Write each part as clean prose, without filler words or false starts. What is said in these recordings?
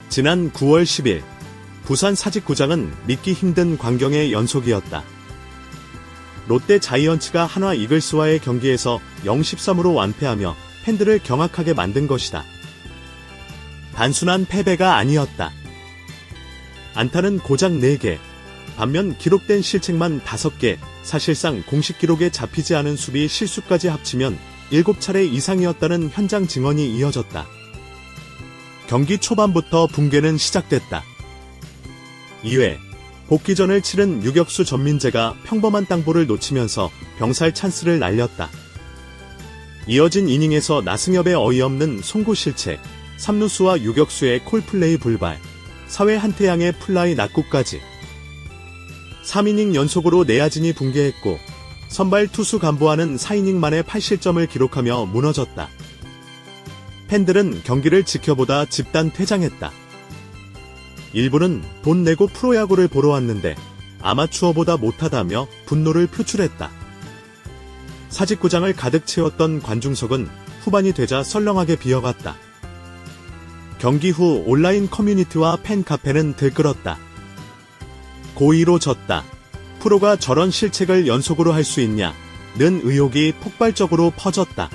지난 9월 10일 부산 사직구장은 믿기 힘든 광경의 연속이었다. 롯데 자이언츠가 한화 이글스와의 경기에서 0-13으로 완패하며 팬들을 경악하게 만든 것이다. 단순한 패배가 아니었다. 안타는 고작 4개, 반면 기록된 실책만 5개, 사실상 공식 기록에 잡히지 않은 수비 실수까지 합치면 7차례 이상이었다는 현장 증언이 이어졌다. 경기 초반부터 붕괴는 시작됐다. 2회, 복귀전을 치른 유격수 전민재가 평범한 땅볼을 놓치면서 병살 찬스를 날렸다. 이어진 이닝에서 나승엽의 어이없는 송구 실책, 3루수와 유격수의 콜플레이 불발, 4회 한태양의 플라이 낙구까지 3이닝 연속으로 내야진이 붕괴했고 선발 투수 간보아는 4이닝 만에 8실점을 기록하며 무너졌다. 팬들은 경기를 지켜보다 집단 퇴장했다. 일부는 돈 내고 프로야구를 보러 왔는데 아마추어보다 못하다며 분노를 표출했다. 사직구장을 가득 채웠던 관중석은 후반이 되자 썰렁하게 비어갔다. 경기 후 온라인 커뮤니티와 팬카페는 들끓었다. 고2로 졌다. 프로가 저런 실책을 연속으로 할 수 있냐? 는 의혹이 폭발적으로 퍼졌다.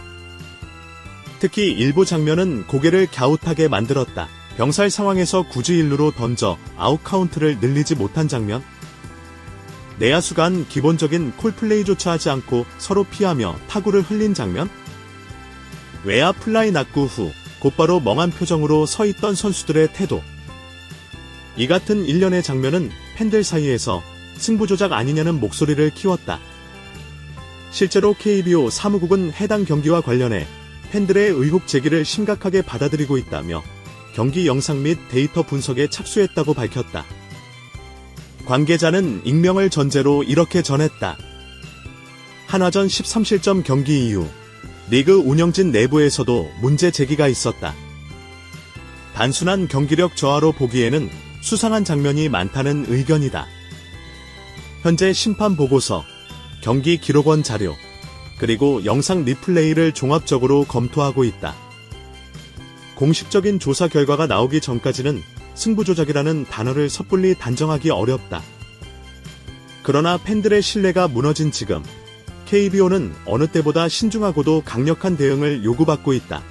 특히 일부 장면은 고개를 갸웃하게 만들었다. 병살 상황에서 굳이 1루로 던져 아웃 카운트를 늘리지 못한 장면? 내야수 간 기본적인 콜플레이조차 하지 않고 서로 피하며 타구를 흘린 장면? 외야 플라이 낙구 후 곧바로 멍한 표정으로 서 있던 선수들의 태도. 이 같은 일련의 장면은 팬들 사이에서 승부조작 아니냐는 목소리를 키웠다. 실제로 KBO 사무국은 해당 경기와 관련해 팬들의 의혹 제기를 심각하게 받아들이고 있다며 경기 영상 및 데이터 분석에 착수했다고 밝혔다. 관계자는 익명을 전제로 이렇게 전했다. 한화전 13실점 경기 이후 리그 운영진 내부에서도 문제 제기가 있었다. 단순한 경기력 저하로 보기에는 수상한 장면이 많다는 의견이다. 현재 심판 보고서, 경기 기록원 자료, 그리고 영상 리플레이를 종합적으로 검토하고 있다. 공식적인 조사 결과가 나오기 전까지는 승부조작이라는 단어를 섣불리 단정하기 어렵다. 그러나 팬들의 신뢰가 무너진 지금 KBO는 어느 때보다 신중하고도 강력한 대응을 요구받고 있다.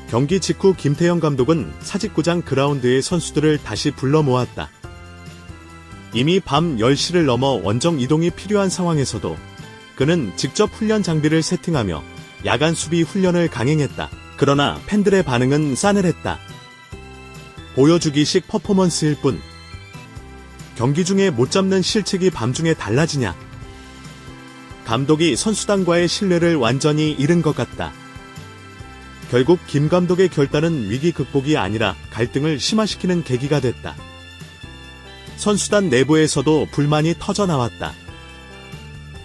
경기 직후 김태형 감독은 사직구장 그라운드의 선수들을 다시 불러 모았다. 이미 밤 10시를 넘어 원정 이동이 필요한 상황에서도 그는 직접 훈련 장비를 세팅하며 야간 수비 훈련을 강행했다. 그러나 팬들의 반응은 싸늘했다. 보여주기식 퍼포먼스일 뿐. 경기 중에 못 잡는 실책이 밤중에 달라지냐. 감독이 선수단과의 신뢰를 완전히 잃은 것 같다. 결국 김 감독의 결단은 위기 극복이 아니라 갈등을 심화시키는 계기가 됐다. 선수단 내부에서도 불만이 터져나왔다.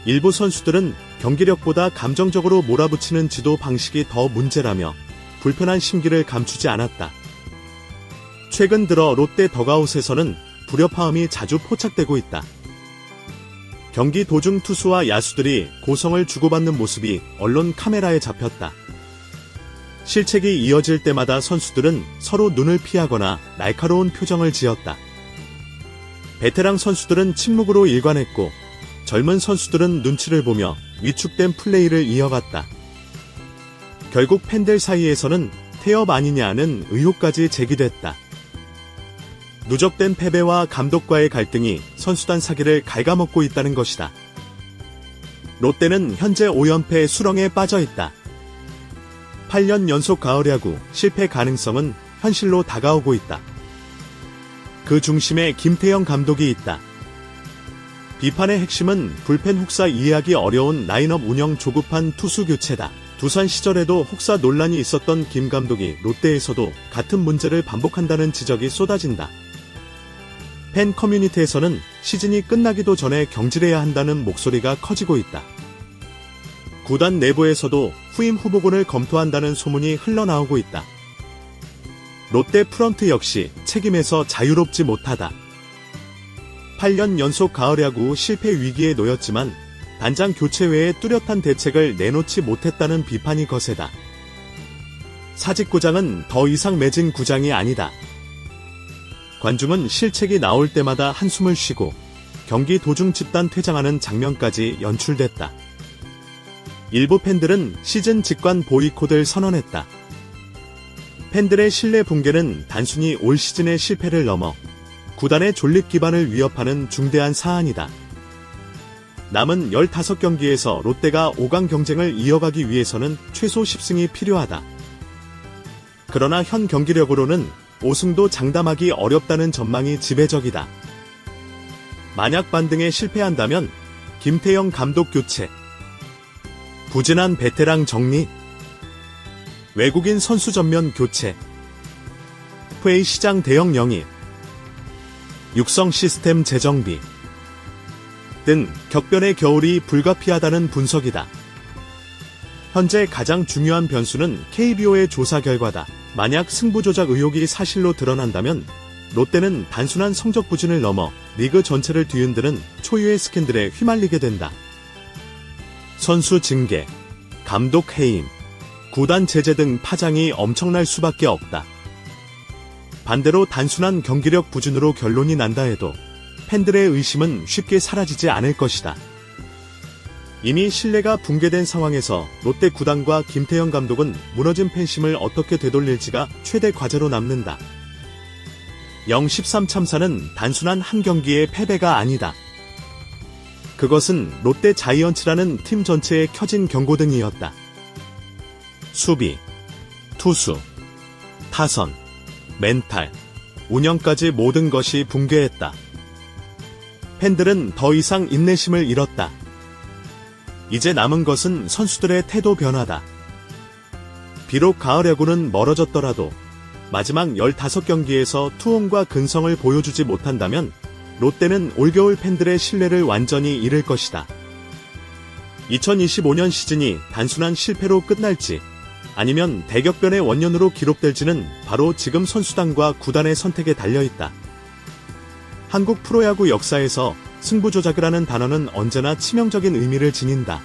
일부 선수들은 경기력보다 감정적으로 몰아붙이는 지도 방식이 더 문제라며 불편한 심기를 감추지 않았다. 최근 들어 롯데 덕아웃에서는 불협화음이 자주 포착되고 있다. 경기 도중 투수와 야수들이 고성을 주고받는 모습이 언론 카메라에 잡혔다. 실책이 이어질 때마다 선수들은 서로 눈을 피하거나 날카로운 표정을 지었다. 베테랑 선수들은 침묵으로 일관했고 젊은 선수들은 눈치를 보며 위축된 플레이를 이어갔다. 결국 팬들 사이에서는 태업 아니냐는 의혹까지 제기됐다. 누적된 패배와 감독과의 갈등이 선수단 사기를 갉아먹고 있다는 것이다. 롯데는 현재 5연패 수렁에 빠져있다. 8년 연속 가을야구 실패 가능성은 현실로 다가오고 있다. 그 중심에 김태형 감독이 있다. 비판의 핵심은 불펜 혹사 이해하기 어려운 라인업 운영 조급한 투수 교체다. 두산 시절에도 혹사 논란이 있었던 김 감독이 롯데에서도 같은 문제를 반복한다는 지적이 쏟아진다. 팬 커뮤니티에서는 시즌이 끝나기도 전에 경질해야 한다는 목소리가 커지고 있다. 구단 내부에서도 후임 후보군을 검토한다는 소문이 흘러나오고 있다. 롯데 프런트 역시 책임에서 자유롭지 못하다. 8년 연속 가을야구 실패 위기에 놓였지만 단장 교체 외에 뚜렷한 대책을 내놓지 못했다는 비판이 거세다. 사직구장은 더 이상 매진 구장이 아니다. 관중은 실책이 나올 때마다 한숨을 쉬고 경기 도중 집단 퇴장하는 장면까지 연출됐다. 일부 팬들은 시즌 직관 보이콧을 선언했다. 팬들의 신뢰 붕괴는 단순히 올 시즌의 실패를 넘어 구단의 존립 기반을 위협하는 중대한 사안이다. 남은 15경기에서 롯데가 5강 경쟁을 이어가기 위해서는 최소 10승이 필요하다. 그러나 현 경기력으로는 5승도 장담하기 어렵다는 전망이 지배적이다. 만약 반등에 실패한다면 김태형 감독 교체, 부진한 베테랑 정리, 외국인 선수 전면 교체, FA 시장 대형 영입, 육성 시스템 재정비 등 격변의 겨울이 불가피하다는 분석이다. 현재 가장 중요한 변수는 KBO의 조사 결과다. 만약 승부 조작 의혹이 사실로 드러난다면 롯데는 단순한 성적 부진을 넘어 리그 전체를 뒤흔드는 초유의 스캔들에 휘말리게 된다. 선수 징계, 감독 해임, 구단 제재 등 파장이 엄청날 수밖에 없다. 반대로 단순한 경기력 부진으로 결론이 난다 해도 팬들의 의심은 쉽게 사라지지 않을 것이다. 이미 신뢰가 붕괴된 상황에서 롯데 구단과 김태형 감독은 무너진 팬심을 어떻게 되돌릴지가 최대 과제로 남는다. 0-13 참사는 단순한 한 경기의 패배가 아니다. 그것은 롯데 자이언츠라는 팀 전체에 켜진 경고등이었다. 수비, 투수, 타선, 멘탈, 운영까지 모든 것이 붕괴했다. 팬들은 더 이상 인내심을 잃었다. 이제 남은 것은 선수들의 태도 변화다. 비록 가을 야구는 멀어졌더라도 마지막 15경기에서 투혼과 근성을 보여주지 못한다면 롯데는 올겨울 팬들의 신뢰를 완전히 잃을 것이다. 2025년 시즌이 단순한 실패로 끝날지 아니면 대격변의 원년으로 기록될지는 바로 지금 선수단과 구단의 선택에 달려있다. 한국 프로야구 역사에서 승부조작이라는 단어는 언제나 치명적인 의미를 지닌다.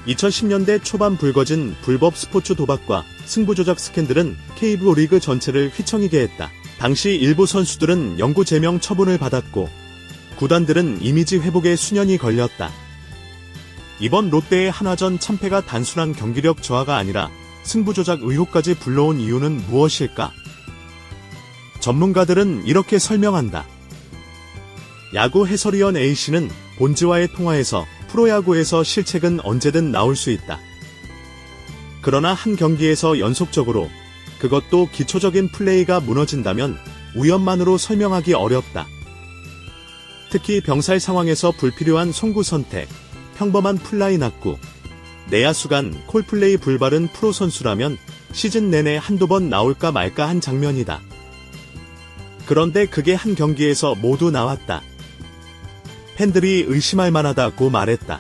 2010년대 초반 불거진 불법 스포츠 도박과 승부조작 스캔들은 KBO 리그 전체를 휘청이게 했다. 당시 일부 선수들은 영구 제명 처분을 받았고 구단들은 이미지 회복에 수년이 걸렸다. 이번 롯데의 한화전 참패가 단순한 경기력 저하가 아니라 승부조작 의혹까지 불러온 이유는 무엇일까? 전문가들은 이렇게 설명한다. 야구 해설위원 A씨는 본지와의 통화에서 프로야구에서 실책은 언제든 나올 수 있다. 그러나 한 경기에서 연속적으로 그것도 기초적인 플레이가 무너진다면 우연만으로 설명하기 어렵다. 특히 병살 상황에서 불필요한 송구 선택, 평범한 플라이 낙구, 내야수 간 콜플레이 불바른 프로 선수라면 시즌 내내 한두 번 나올까 말까 한 장면이다. 그런데 그게 한 경기에서 모두 나왔다. 팬들이 의심할 만하다고 말했다.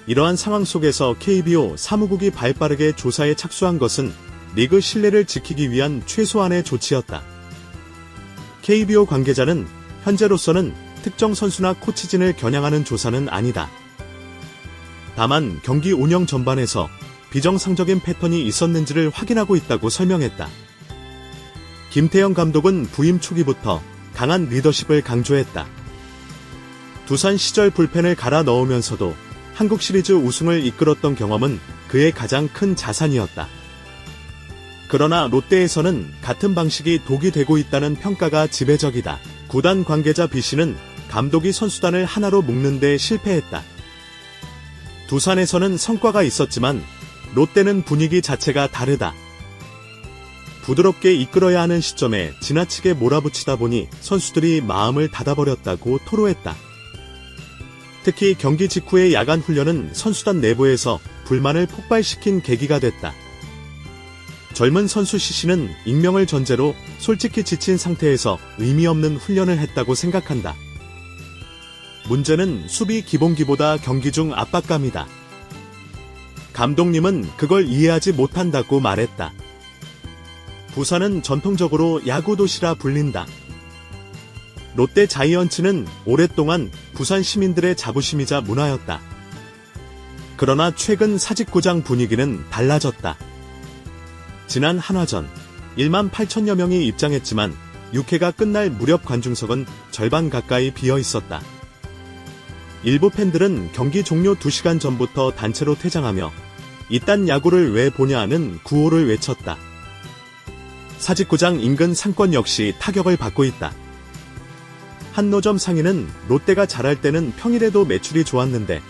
이러한 상황 속에서 KBO 사무국이 발빠르게 조사에 착수한 것은 리그 신뢰를 지키기 위한 최소한의 조치였다. KBO 관계자는 현재로서는 특정 선수나 코치진을 겨냥하는 조사는 아니다. 다만 경기 운영 전반에서 비정상적인 패턴이 있었는지를 확인하고 있다고 설명했다. 김태형 감독은 부임 초기부터 강한 리더십을 강조했다. 두산 시절 불펜을 갈아 넣으면서도 한국 시리즈 우승을 이끌었던 경험은 그의 가장 큰 자산이었다. 그러나 롯데에서는 같은 방식이 독이 되고 있다는 평가가 지배적이다. 구단 관계자 B씨는 감독이 선수단을 하나로 묶는 데 실패했다. 두산에서는 성과가 있었지만 롯데는 분위기 자체가 다르다. 부드럽게 이끌어야 하는 시점에 지나치게 몰아붙이다 보니 선수들이 마음을 닫아버렸다고 토로했다. 특히 경기 직후의 야간 훈련은 선수단 내부에서 불만을 폭발시킨 계기가 됐다. 젊은 선수 C씨는 익명을 전제로 솔직히 지친 상태에서 의미 없는 훈련을 했다고 생각한다. 문제는 수비 기본기보다 경기 중 압박감이다. 감독님은 그걸 이해하지 못한다고 말했다. 부산은 전통적으로 야구 도시라 불린다. 롯데 자이언츠는 오랫동안 부산 시민들의 자부심이자 문화였다. 그러나 최근 사직구장 분위기는 달라졌다. 지난 한화전 1만 8천여 명이 입장했지만 6회가 끝날 무렵 관중석은 절반 가까이 비어 있었다. 일부 팬들은 경기 종료 2시간 전부터 단체로 퇴장하며 이딴 야구를 왜 보냐는 구호를 외쳤다. 사직구장 인근 상권 역시 타격을 받고 있다. 한 노점 상인은 롯데가 잘할 때는 평일에도 매출이 좋았는데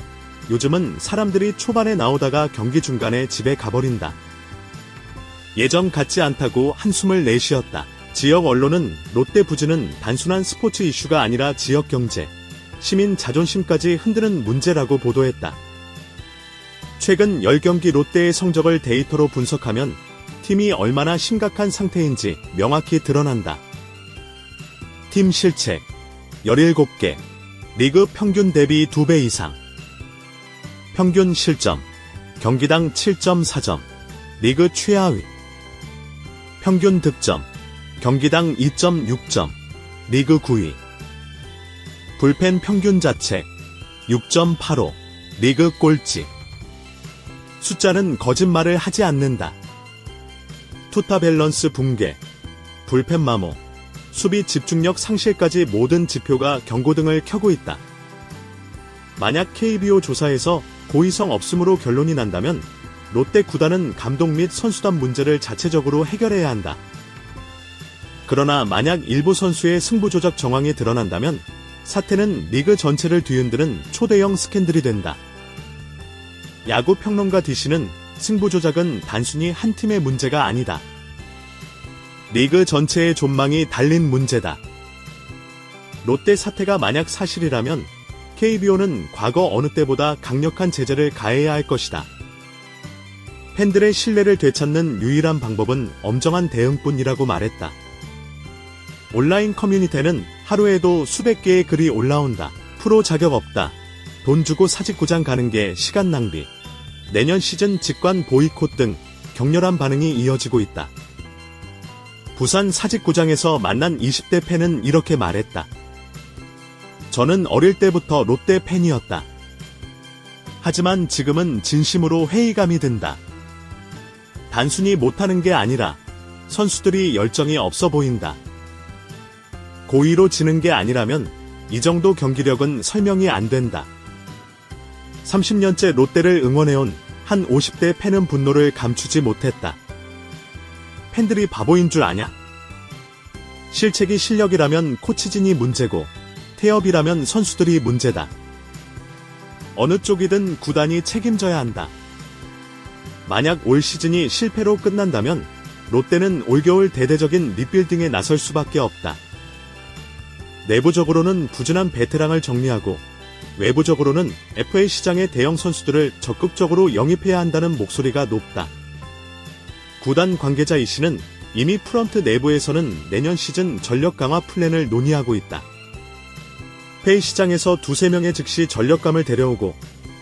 요즘은 사람들이 초반에 나오다가 경기 중간에 집에 가버린다. 예전 같지 않다고 한숨을 내쉬었다. 지역 언론은 롯데 부진은 단순한 스포츠 이슈가 아니라 지역 경제, 시민 자존심까지 흔드는 문제라고 보도했다. 최근 10경기 롯데의 성적을 데이터로 분석하면 팀이 얼마나 심각한 상태인지 명확히 드러난다. 팀 실책 17개, 리그 평균 대비 2배 이상. 평균 실점, 경기당 7.4점, 리그 최하위. 평균 득점, 경기당 2.6점, 리그 9위. 불펜 평균 자책, 6.85, 리그 꼴찌. 숫자는 거짓말을 하지 않는다. 투타 밸런스 붕괴, 불펜 마모, 수비 집중력 상실까지 모든 지표가 경고등을 켜고 있다. 만약 KBO 조사에서 고의성 없음으로 결론이 난다면 롯데 구단은 감독 및 선수단 문제를 자체적으로 해결해야 한다. 그러나 만약 일부 선수의 승부 조작 정황이 드러난다면 사태는 리그 전체를 뒤흔드는 초대형 스캔들이 된다. 야구 평론가 DC는 승부 조작은 단순히 한 팀의 문제가 아니다. 리그 전체의 존망이 달린 문제다. 롯데 사태가 만약 사실이라면 KBO는 과거 어느 때보다 강력한 제재를 가해야 할 것이다. 팬들의 신뢰를 되찾는 유일한 방법은 엄정한 대응뿐이라고 말했다. 온라인 커뮤니티에는 하루에도 수백 개의 글이 올라온다. 프로 자격 없다. 돈 주고 사직구장 가는 게 시간 낭비. 내년 시즌 직관 보이콧 등 격렬한 반응이 이어지고 있다. 부산 사직구장에서 만난 20대 팬은 이렇게 말했다. 저는 어릴 때부터 롯데 팬이었다. 하지만 지금은 진심으로 회의감이 든다. 단순히 못하는 게 아니라 선수들이 열정이 없어 보인다. 고의로 지는 게 아니라면 이 정도 경기력은 설명이 안 된다. 30년째 롯데를 응원해온 한 50대 팬은 분노를 감추지 못했다. 팬들이 바보인 줄 아냐? 실책이 실력이라면 코치진이 문제고 태업이라면 선수들이 문제다. 어느 쪽이든 구단이 책임져야 한다. 만약 올 시즌이 실패로 끝난다면 롯데는 올겨울 대대적인 리빌딩에 나설 수밖에 없다. 내부적으로는 부진한 베테랑을 정리하고 외부적으로는 FA 시장의 대형 선수들을 적극적으로 영입해야 한다는 목소리가 높다. 구단 관계자 이 씨는 이미 프런트 내부에서는 내년 시즌 전력 강화 플랜을 논의하고 있다. FA 시장에서 2-3명의 즉시 전력감을 데려오고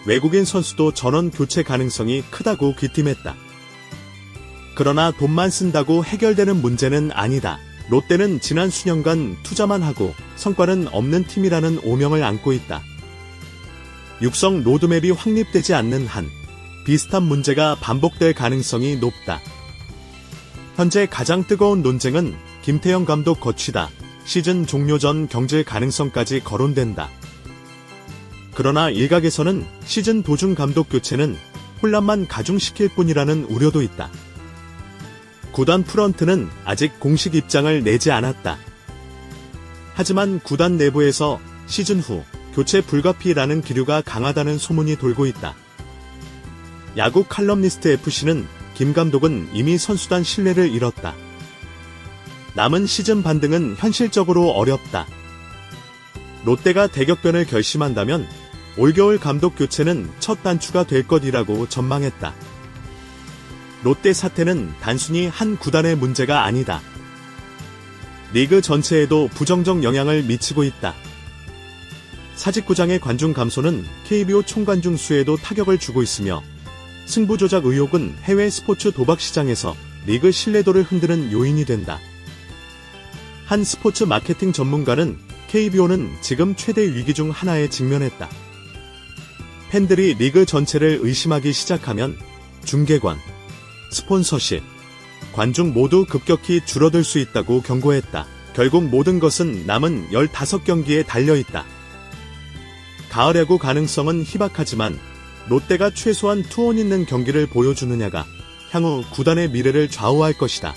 외국인 선수도 전원 교체 가능성이 크다고 귀띔했다. 그러나 돈만 쓴다고 해결되는 문제는 아니다. 롯데는 지난 수년간 투자만 하고 성과는 없는 팀이라는 오명을 안고 있다. 육성 로드맵이 확립되지 않는 한 비슷한 문제가 반복될 가능성이 높다. 현재 가장 뜨거운 논쟁은 김태형 감독 거취다. 시즌 종료 전 경질 가능성까지 거론된다. 그러나 일각에서는 시즌 도중 감독 교체는 혼란만 가중시킬 뿐이라는 우려도 있다. 구단 프런트는 아직 공식 입장을 내지 않았다. 하지만 구단 내부에서 시즌 후 교체 불가피라는 기류가 강하다는 소문이 돌고 있다. 야구 칼럼니스트 FC는 김 감독은 이미 선수단 신뢰를 잃었다. 남은 시즌 반등은 현실적으로 어렵다. 롯데가 대격변을 결심한다면 올겨울 감독 교체는 첫 단추가 될 것이라고 전망했다. 롯데 사태는 단순히 한 구단의 문제가 아니다. 리그 전체에도 부정적 영향을 미치고 있다. 사직구장의 관중 감소는 KBO 총관중 수에도 타격을 주고 있으며 승부 조작 의혹은 해외 스포츠 도박 시장에서 리그 신뢰도를 흔드는 요인이 된다. 한 스포츠 마케팅 전문가는 KBO는 지금 최대 위기 중 하나에 직면했다. 팬들이 리그 전체를 의심하기 시작하면 중계관, 스폰서십, 관중 모두 급격히 줄어들 수 있다고 경고했다. 결국 모든 것은 남은 15경기에 달려있다. 가을 야구 가능성은 희박하지만 롯데가 최소한 투혼 있는 경기를 보여주느냐가 향후 구단의 미래를 좌우할 것이다.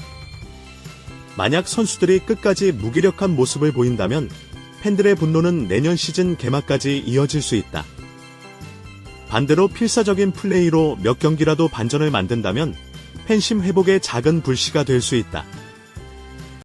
만약 선수들이 끝까지 무기력한 모습을 보인다면 팬들의 분노는 내년 시즌 개막까지 이어질 수 있다. 반대로 필사적인 플레이로 몇 경기라도 반전을 만든다면 팬심 회복에 작은 불씨가 될 수 있다.